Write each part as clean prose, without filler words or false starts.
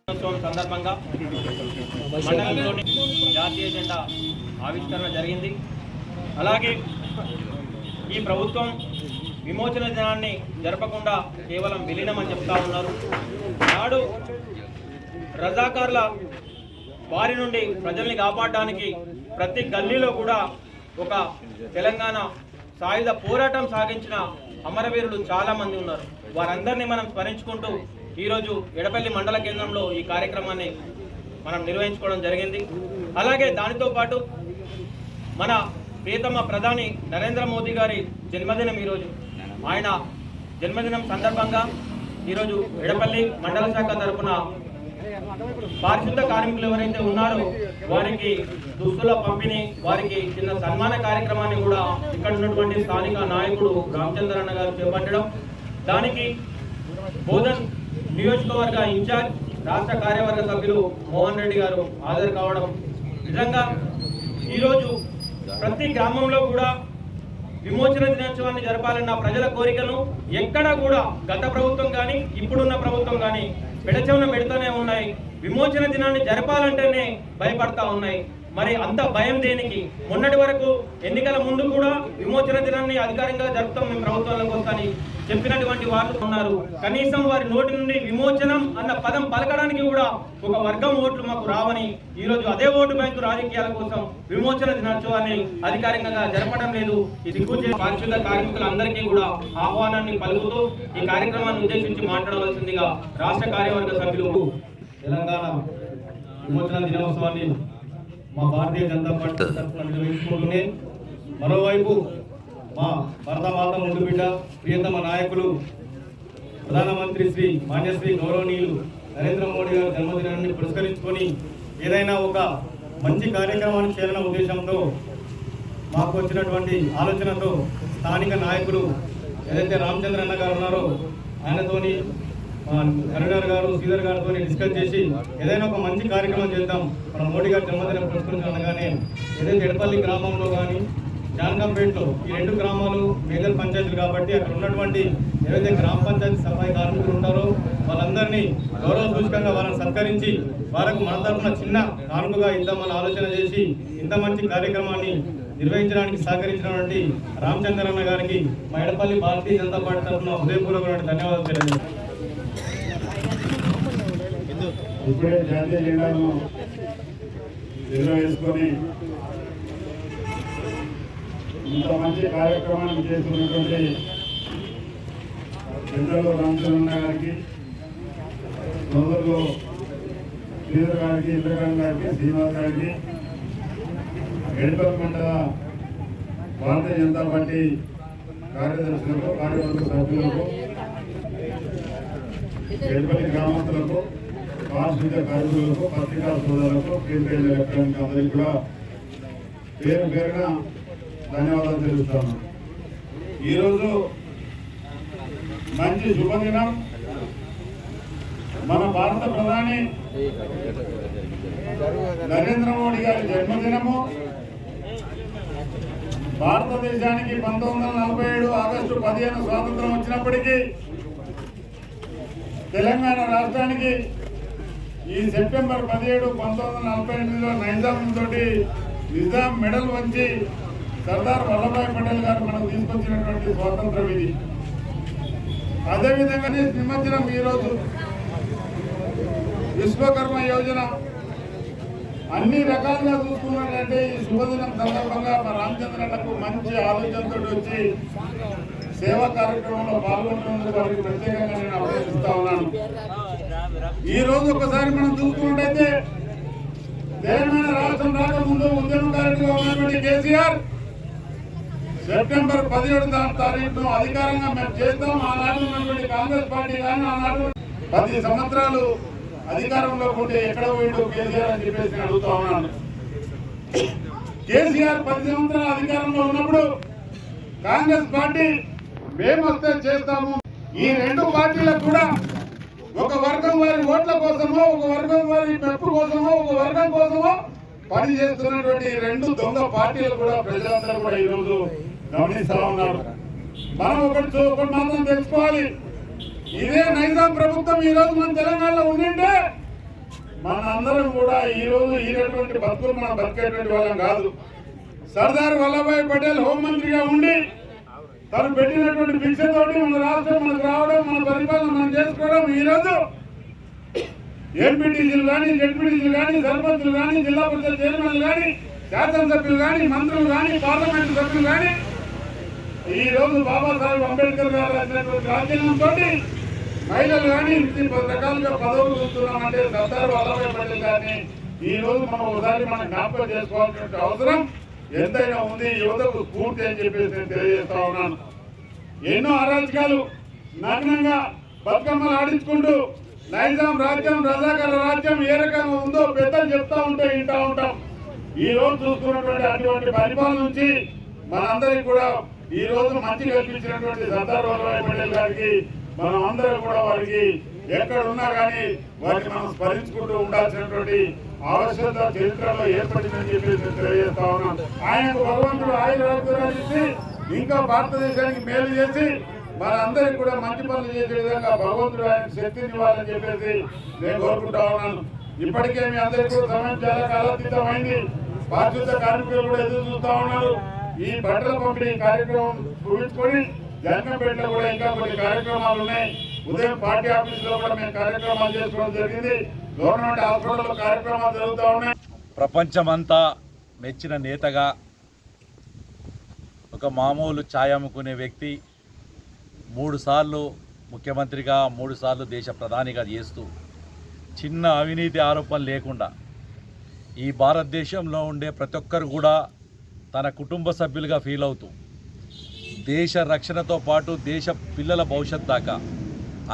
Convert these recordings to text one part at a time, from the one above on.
సందర్భంగా మండలంలోని జాతీయ జెండా ఆవిష్కరణ జరిగింది. అలాగే ఈ ప్రభుత్వం విమోచన దినాన్ని జరపకుండా కేవలం విలీనమని చెప్తా ఉన్నారు. నాడు రజాకార్ల వారి నుండి ప్రజల్ని కాపాడడానికి ప్రతి గల్లీలో కూడా ఒక తెలంగాణ సాయుధ పోరాటం సాగించిన అమరవీరులు చాలామంది ఉన్నారు. వారందరినీ మనం స్మరించుకుంటూ ఈరోజు ఎడపల్లి మండల కేంద్రంలో ఈ కార్యక్రమాన్ని మనం నిర్వహించుకోవడం జరిగింది. అలాగే దానితో పాటు మన ప్రియతమ ప్రధాని నరేంద్ర మోదీ గారి జన్మదినం ఈరోజు. ఆయన జన్మదినం సందర్భంగా ఈరోజు ఎడపల్లి మండల శాఖ తరఫున పారిశుద్ధ కార్మికులు ఎవరైతే ఉన్నారో వారికి దుస్తుల పంపిణీ, వారికి చిన్న సన్మాన కార్యక్రమాన్ని కూడా ఇక్కడ ఉన్నటువంటి స్థానిక నాయకుడు రామచంద్రన్న గారు చేపట్టడం, దానికి బోధన్ నియోజకవర్గ ఇన్ఛార్జ్ రాష్ట్ర కార్యవర్గ సభ్యులు మోహన్ రెడ్డి గారు హాజరు కావడం, నిజంగా ఈరోజు ప్రతి గ్రామంలో కూడా విమోచన దినోత్సవాన్ని జరపాలన్న ప్రజల కోరికను ఎక్కడా కూడా గత ప్రభుత్వం కానీ ఇప్పుడున్న ప్రభుత్వం కానీ పెడచెవున పెడుతూనే ఉన్నాయి. విమోచన దినాన్ని జరపాలంటేనే భయపడతా ఉన్నాయి. మరి అంత భయం దేనికి? మొన్నటి వరకు ఎన్నికల ముందు కూడా విమోచన దినాన్ని అధికారంగా జరుపుతాం మేము ప్రభుత్వంలోకి వస్తామని చెప్పినటువంటి వాళ్ళు ఉన్నారు. కనీసం వారి నోటి నుండి విమోచనం అన్న పదం పలకడానికి కూడా ఒక వర్గం ఓట్లు మాకు రావని ఈరోజు అదే ఓటు బ్యాంకు రాజకీయాల కోసం విమోచన దినోత్సవాన్ని అధికారికంగా జరపడం లేదు. ఇది కూర్చే పారిశుద్ధ కార్మికులందరికీ కూడా ఆహ్వానాన్ని పలుకుతూ ఈ కార్యక్రమాన్ని ఉద్దేశించి మాట్లాడవలసిందిగా రాష్ట్ర కార్యవర్గ సభ్యులు తెలంగాణ విమోచన దినోత్సవాన్ని మా భారతీయ జనతా పార్టీ తరఫున నిర్వహించుకుంటూనే మరోవైపు మా భరతమాత ముందు బిడ్డ ప్రియతమ నాయకులు ప్రధానమంత్రి శ్రీ మాన్యశ్రీ గౌరవనీయులు నరేంద్ర మోడీ గారి జన్మదినాన్ని పురస్కరించుకొని ఏదైనా ఒక మంచి కార్యక్రమాన్ని చేయాలన్న ఉద్దేశంతో మాకు వచ్చినటువంటి ఆలోచనతో స్థానిక నాయకులు ఏదైతే రామచంద్ర అన్న గారు ఉన్నారో ఆయనతోని కరీంనగర్ గారు శ్రీధర్ గారితో డిస్కస్ చేసి ఏదైనా ఒక మంచి కార్యక్రమం చేద్దాం. మన మోడీ గారి జన్మదినం పురస్కరించగానే ఏదైతే ఎడపల్లి గ్రామంలో కానీ జాన్కంపేటలో ఈ రెండు గ్రామాలు మేజర్ పంచాయతీలు కాబట్టి అక్కడ ఉన్నటువంటి ఏదైతే గ్రామ పంచాయతీ సఫాయి కార్మికులు ఉంటారో వాళ్ళందరినీ గౌరవ సూచకంగా వాళ్ళని సత్కరించి వారికి మన తరఫున చిన్న కానుకగా ఇద్దామని ఆలోచన చేసి ఇంత మంచి కార్యక్రమాన్ని నిర్వహించడానికి సహకరించినటువంటి రామచంద్రన్న గారికి మా ఎడపల్లి భారతీయ జనతా పార్టీ తరఫున హృదయపూర్వకమైన ధన్యవాదాలు తెలియజేస్తాను. ఇప్పుడే జాతీయ జెండాను నిర్వహించుకొని ఇంత మంచి కార్యక్రమాన్ని చేస్తున్నటువంటి పెద్దలు రామచంద్రన్న గారికి, సోదరులు శ్రీధర్ గారికి, ఇంద్రకాంత్ గారికి, శ్రీనివాస్ గారికి, ఎడపల్లి మండల భారతీయ జనతా పార్టీ కార్యదర్శులకు, కార్యవర్గ సభ్యులకు, ఎడపల్లి గ్రామస్తులకు, పారిశుద్ధ్య కార్మికులకు, పత్రికా సోదరులకు, ప్రింట్ అండ్ ఎలక్ట్రానిక్ అందరికీ కూడా పేరు పేరున ధన్యవాదాలు తెలుపుతాను. ఈరోజు మంచి శుభదినం. మన భారత ప్రధాని నరేంద్ర మోడీ గారి జన్మదినము. భారతదేశానికి 1947 ఆగస్టు 15 స్వాతంత్రం వచ్చినప్పటికీ తెలంగాణ రాష్ట్రానికి ఈ సెప్టెంబర్ 17, 1948లో నిజాం మెడల్ వంచి సర్దార్ వల్లభాయ్ పటేల్ గారు మనకు తీసుకొచ్చినటువంటి స్వాతంత్రం ఇది. అదేవిధంగానే నిమజ్జనం ఈరోజు విశ్వకర్మ యోజన అన్ని రకాలుగా చూసుకున్నట్లయితే ఈ శుభదినం సందర్భంగా మా రామచంద్రన్నకు మంచి ఆలోచనతో వచ్చి సేవా కార్యక్రమంలో పాల్గొంటున్నందుకు వారికి ప్రత్యేకంగా నేను అభినందిస్తా ఉన్నాను. ఈ రోజు ఒకసారి మనం చూసుకున్నట్టయితే తెలంగాణ రాష్ట్రం రాకముందు ఉద్యమకారుడిగా ఉన్నటువంటి కేసీఆర్ సెప్టెంబర్ 17 తారీఖును అధికారంగా మేము చేస్తాం. ఆనాడు ఉన్నటువంటి కాంగ్రెస్ పార్టీ కానీ ఆనాడు 10 సంవత్సరాలు అధికారంలో ఉంటే ఎక్కడ పోయిండు కేసీఆర్ అని చెప్పేసి నేను అడుగుతా ఉన్నాను. కేసీఆర్ 10 సంవత్సరాలు అధికారంలో ఉన్నప్పుడు కాంగ్రెస్ పార్టీ మేము వస్తే చేస్తాము. ఈ రెండు పార్టీలకు కూడా ఒక వర్గం వారి ఓట్ల కోసమో, ఒక వర్గం వారి మెప్పు కోసమో, ఒక వర్గం కోసమో పని చేస్తున్నటువంటి రెండు దొంగ పార్టీలు కూడా ప్రజలందరూ కూడా ఈరోజు గమనిస్తా ఉన్నారు. మనం ఒకటి మాత్రం తెలుసుకోవాలి, ఇదే నైజాం ప్రభుత్వం ఈ రోజు మన తెలంగాణలో ఉండింటే మనందరం కూడా ఈ రోజు ఈనటువంటి బతుకులు మనం బతికేటువంటి వాళ్ళం కాదు. సర్దార్ వల్లభాయ్ పటేల్ హోంమంత్రిగా ఉండి తను పెట్టినటువంటి భిక్షతోటి మన రాష్ట్రం మనకు రావడం, మన పరిపాలన మనం చేసుకోవడం, ఈరోజు ఎంపీటీసీలు కానీ, జెడ్పీటీసీలు కానీ, సర్పంచులు కానీ, జిల్లా పరిషత్ చైర్మన్లు కానీ, శాసనసభ్యులు కానీ, మంత్రులు కానీ, పార్లమెంటు సభ్యులు కానీ ఈ రోజు బాబాసాహెబ్ అంబేద్కర్ గారు రాసినటువంటి రాజ్యాంగంతో మహిళలు కానీ ఇంటి రకాలుగా పదవులు చూస్తున్నామంటే సర్దార్ వల్లభాయ్ పటేల్ గారిని ఈ రోజు మనం ఒకసారి మనం జ్ఞాపకం చేసుకోవాల్సిన అవసరం ఎంతైనా ఉంది. యువతకు స్ఫూర్తి అని చెప్పేసి నేను తెలియజేస్తా ఉన్నాను. ఎన్నో అరాచకాలు నగ్నంగా బతుకమ్మలు ఆడించుకుంటూ నైజాం రాజ్యం, రజాకాల రాజ్యం ఏ రకంగా ఉందో పెద్దలు చెప్తా ఉంటే వింటా ఉంటాం. ఈ రోజు చూస్తున్నటువంటి అటువంటి పరిపాలన నుంచి మనందరికీ కూడా ఈ రోజు మంచి కల్పించినటువంటి సర్దార్ వల్లభాయ్ పటేల్ గారికి మనం అందరం కూడా వారికి ఎక్కడ ఉన్నా కానీ వారిని మనం స్మరించుకుంటూ ఉండాల్సినటువంటి ఆవశ్యకత చరిత్రలో ఏర్పడిందని చెప్పి తెలియజేస్తా ఉన్నాం. ఆయనకు భగవంతుడు ఆయురారోగ్యాలు ఇచ్చి ఇంకా భారతదేశానికి మేలు చేసి మనందరికీ కూడా మంచి పనులు చేసే విధంగా భగవంతుడు ఆయన శక్తిని ఇవ్వాలని చెప్పేసి నేను కోరుకుంటా ఉన్నాను. ఇప్పటికే మీ అందరికీ కూడా సమయం చాలా కాలాతీతమైంది. బాధ్యత కార్మికులు కూడా ఎదురు చూస్తా ఉన్నారు. ఈ బట్టల పంపిణీ కార్యక్రమం ముగించుకొని జనకంపేటలో కూడా ఇంకా కొన్ని కార్యక్రమాలు ఉన్నాయి. ఉదయం పార్టీ ఆఫీసులో కూడా మేము కార్యక్రమాలు చేసుకోవడం జరిగింది. గవర్నమెంట్ హాస్పిటల్లో కార్యక్రమాలు జరుగుతూ ఉన్నాయి. ప్రపంచమంతా మెచ్చిన నేతగా, ఒక మామూలు ఛాయ్ అమ్ముకునే వ్యక్తి 3 సార్లు ముఖ్యమంత్రిగా, 3 సార్లు దేశ ప్రధానిగా చేస్తూ చిన్న అవినీతి ఆరోపణలు లేకుండా ఈ భారతదేశంలో ఉండే ప్రతి ఒక్కరు కూడా తన కుటుంబ సభ్యులుగా ఫీల్ అవుతూ దేశ రక్షణతో పాటు దేశ పిల్లల భవిష్యత్ దాకా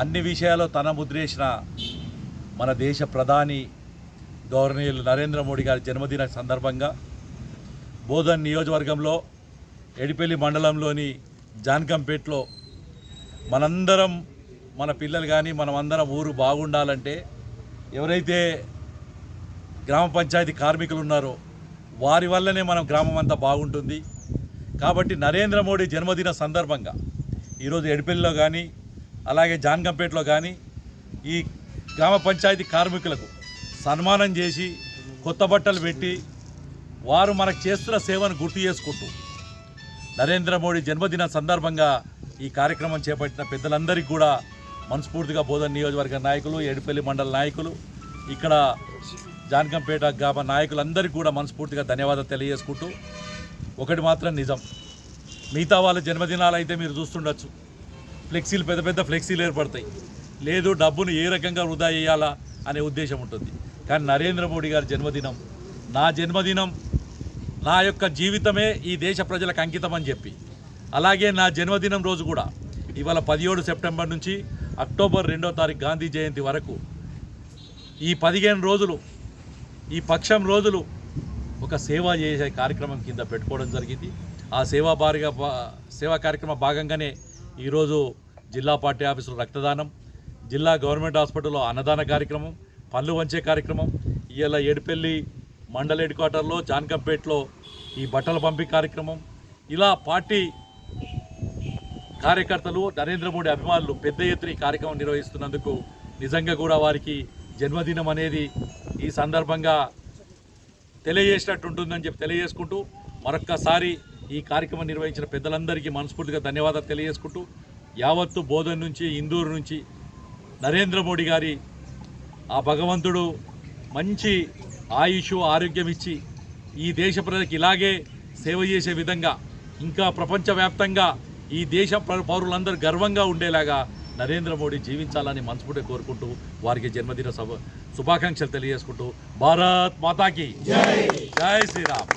అన్ని విషయాల్లో తన ముద్రేసిన మన దేశ ప్రధాని గౌరవనీయులు నరేంద్ర మోడీ గారి జన్మదిన సందర్భంగా బోధన్ నియోజకవర్గంలో ఎడిపల్లి మండలంలోని జాన్కంపేట్లో మనందరం, మన పిల్లలు కానీ మనమందరం ఊరు బాగుండాలంటే ఎవరైతే గ్రామ పంచాయతీ కార్మికులు ఉన్నారో వారి వల్లనే మనం గ్రామం అంతా బాగుంటుంది. కాబట్టి నరేంద్ర మోడీ జన్మదిన సందర్భంగా ఈరోజు ఎడిపల్లిలో కానీ అలాగే జాన్కంపేటలో కానీ ఈ గ్రామ పంచాయతీ కార్మికులకు సన్మానం చేసి కొత్త బట్టలు పెట్టి వారు మనకు చేస్తున్న సేవను గుర్తు చేసుకుంటూ నరేంద్ర మోడీ జన్మదిన సందర్భంగా ఈ కార్యక్రమం చేపట్టిన పెద్దలందరికీ కూడా మనస్ఫూర్తిగా బోధన్ నియోజకవర్గ నాయకులు, ఎడిపల్లి మండల నాయకులు, ఇక్కడ జాన్కంపేట గ్రామ నాయకులందరికీ కూడా మనస్ఫూర్తిగా ధన్యవాదాలు తెలియజేసుకుంటూ, ఒకటి మాత్రం నిజం, మిగతా వాళ్ళ జన్మదినాలు అయితే మీరు చూస్తుండొచ్చు, ఫ్లెక్సీలు పెద్ద పెద్ద ఫ్లెక్సీలు ఏర్పడతాయి, లేదు డబ్బును ఏ రకంగా వృధా చేయాలా అనే ఉద్దేశం ఉంటుంది. కానీ నరేంద్ర మోడీ గారి జన్మదినం, నా జన్మదినం, నా యొక్క జీవితమే ఈ దేశ ప్రజలకు అంకితం అని చెప్పి, అలాగే నా జన్మదినం రోజు కూడా ఇవాళ 17 సెప్టెంబర్ నుంచి అక్టోబర్ 2వ తారీఖు గాంధీ జయంతి వరకు ఈ 15 రోజులు, ఈ పక్షం రోజులు ఒక సేవ చేసే కార్యక్రమం కింద పెట్టుకోవడం జరిగింది. ఆ సేవా కార్యక్రమ భాగంగానే ఈరోజు జిల్లా పార్టీ ఆఫీసులో రక్తదానం, జిల్లా గవర్నమెంట్ హాస్పిటల్లో అన్నదాన కార్యక్రమం, పళ్ళు వంచే కార్యక్రమం, ఇవాళ ఎడిపల్లి మండల హెడ్ క్వార్టర్లో జాన్కంపేటలో ఈ బట్టల పంపిణీ కార్యక్రమం, ఇలా పార్టీ కార్యకర్తలు, నరేంద్ర మోడీ అభిమానులు పెద్ద ఎత్తున ఈ కార్యక్రమం నిర్వహిస్తున్నందుకు నిజంగా కూడా వారికి జన్మదినం అనేది ఈ సందర్భంగా తెలియజేసినట్టు ఉంటుందని చెప్పి తెలియజేసుకుంటూ, మరొక్కసారి ఈ కార్యక్రమం నిర్వహించిన పెద్దలందరికీ మనస్ఫూర్తిగా ధన్యవాదాలు తెలియజేసుకుంటూ, యావత్తు బోధన్ నుంచి, ఇందూరు నుంచి నరేంద్ర మోడీ గారి ఆ భగవంతుడు మంచి ఆయుష్, ఆరోగ్యం ఇచ్చి ఈ దేశ ప్రజలకు ఇలాగే సేవ చేసే విధంగా ఇంకా ప్రపంచవ్యాప్తంగా ఈ దేశ పౌరులందరూ గర్వంగా ఉండేలాగా నరేంద్ర మోడీ జీవించాలని మనస్ఫూర్తిగా కోరుకుంటూ వారికి జన్మదిన శుభాకాంక్షలు తెలియజేసుకుంటూ, భారత్ మాతాకి జై, జై శ్రీరామ్.